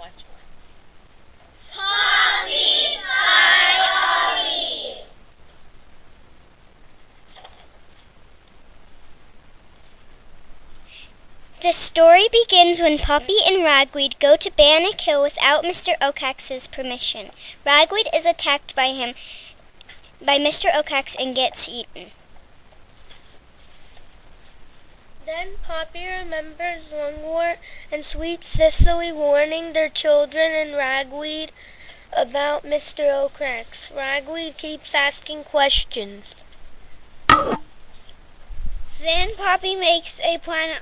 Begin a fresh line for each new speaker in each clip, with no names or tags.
watching.
Poppy Diary.
The story begins when Poppy and Ragweed go to Bannock Hill without Mr. Oaxax's permission. Ragweed is attacked by Mr. Oaxax and gets eaten.
Then Poppy remembers Lungwort and Sweet Cicely warning their children and Ragweed about Mr. Oaxax. Ragweed keeps asking questions.
Then Poppy makes a plan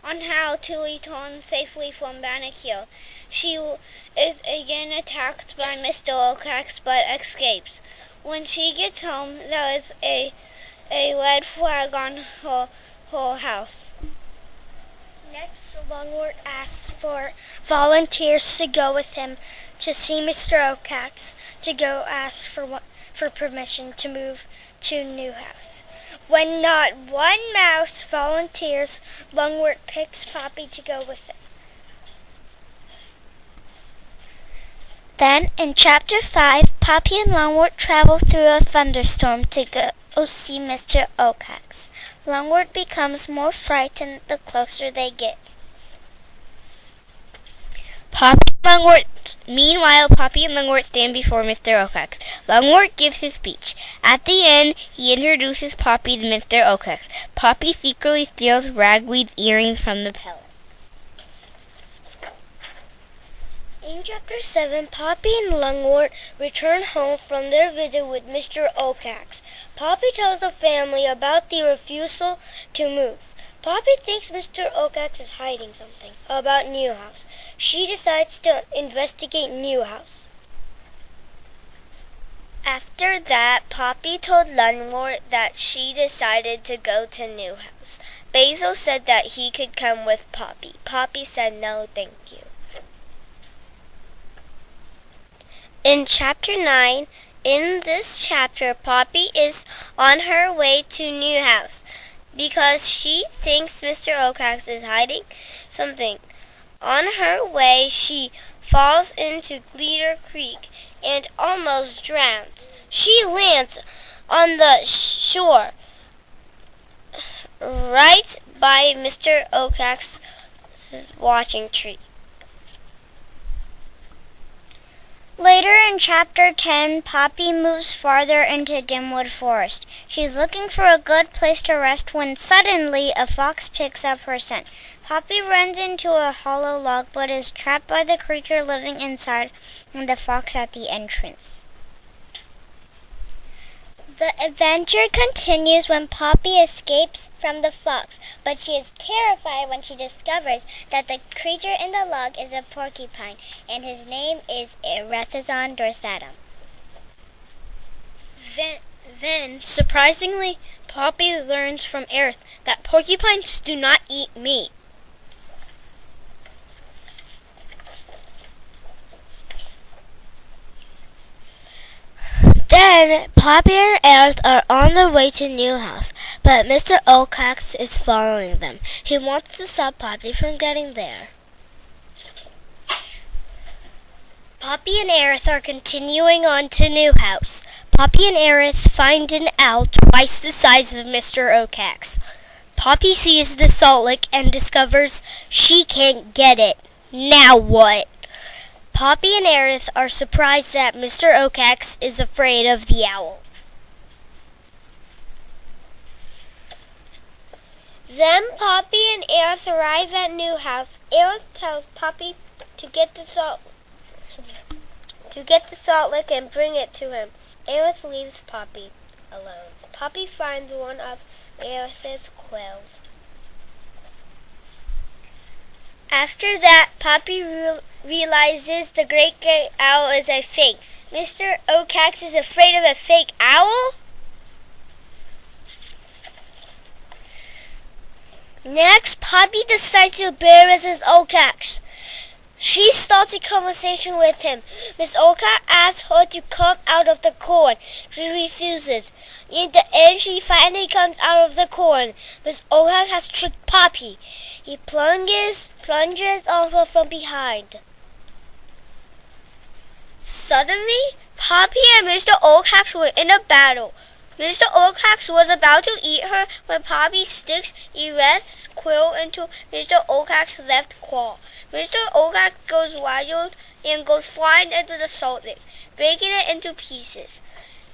on how to return safely from Bannock Hill. She is again attacked by Mr. Oaxax but escapes. When she gets home, there is a red flag on her house.
Next, Lungwort asks for volunteers to go with him to see Mr. Oaxax, to go ask for permission to move to new house. When not one mouse volunteers, Lungwort picks Poppy to go with him. Then, in Chapter 5, Poppy and Lungwort travel through a thunderstorm to go see Mr. Oaxax. Lungwort becomes more frightened the closer they get. Meanwhile, Poppy and Lungwort stand before Mr. Oaxax. Lungwort gives his speech. At the end, he introduces Poppy to Mr. Oaxax. Poppy secretly steals Ragweed's earrings from the palace. In Chapter 7, Poppy and Lungwort return home from their visit with Mr. Oaxax. Poppy tells the family about the refusal to move. Poppy thinks Mr. Oaxax is hiding something about Newhouse. She decides to investigate Newhouse. After that, Poppy told Lungwort that she decided to go to Newhouse. Basil said that he could come with Poppy. Poppy said no, thank you. In Chapter 9, in this chapter, Poppy is on her way to Newhouse because she thinks Mr. Oaxax is hiding something. On her way, she falls into Glitter Creek and almost drowns. She lands on the shore right by Mr. Oaxax's watching tree.
Later in Chapter 10, Poppy moves farther into Dimwood Forest. She's looking for a good place to rest when suddenly a fox picks up her scent. Poppy runs into a hollow log but is trapped by the creature living inside and the fox at the entrance. The adventure continues when Poppy escapes from the fox, but she is terrified when she discovers that the creature in the log is a porcupine, and his name is Erethizon dorsatum.
Then, surprisingly, Poppy learns from Aerith that porcupines do not eat meat. Then, Poppy and Aerith are on their way to Newhouse, but Mr. Oaxax is following them. He wants to stop Poppy from getting there. Poppy and Aerith are continuing on to Newhouse. Poppy and Aerith find an owl twice the size of Mr. Oaxax. Poppy sees the salt lick and discovers she can't get it. Now what? Poppy and Aerith are surprised that Mr. Oaxax is afraid of the owl. Then Poppy and Aerith arrive at Newhouse. Aerith tells Poppy to get the salt lick and bring it to him. Aerith leaves Poppy alone. Poppy finds one of Aerith's quills. After that, Poppy realizes the great gray owl is a fake. Mr. Oaxax is afraid of a fake owl? Next, Poppy decides to embarrass Miss Oaxax. She starts a conversation with him. Miss Oaxax asks her to come out of the corn. She refuses. In the end, she finally comes out of the corn. Miss Oaxax has tricked Poppy. He plunges on her from behind. Suddenly, Poppy and Mr. Oldcax were in a battle. Mr. Oldcax was about to eat her when Poppy sticks Ereth's quill into Mr. Oldcax's left claw. Mr. Oldcax goes wild and goes flying into the salt lick, breaking it into pieces.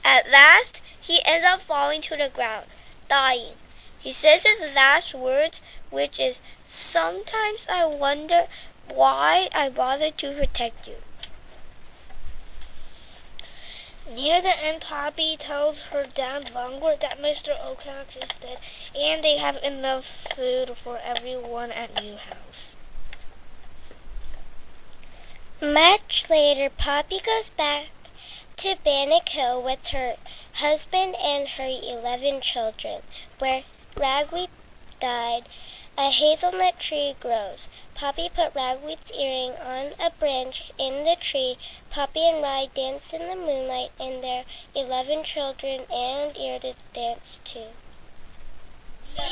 At last, he ends up falling to the ground, dying. He says his last words, which is, "Sometimes I wonder why I bothered to protect you."
Near the end, Poppy tells her dad Longwood that Mr. Oldcax is dead and they have enough food for everyone at New House.
Much later, Poppy goes back to Bannock Hill with her husband and her 11 children, where Ragweed died. A hazelnut tree grows. Poppy put Ragweed's earring on a branch in the tree. Poppy and Rye dance in the moonlight, and their 11 children and Earded dance too.
The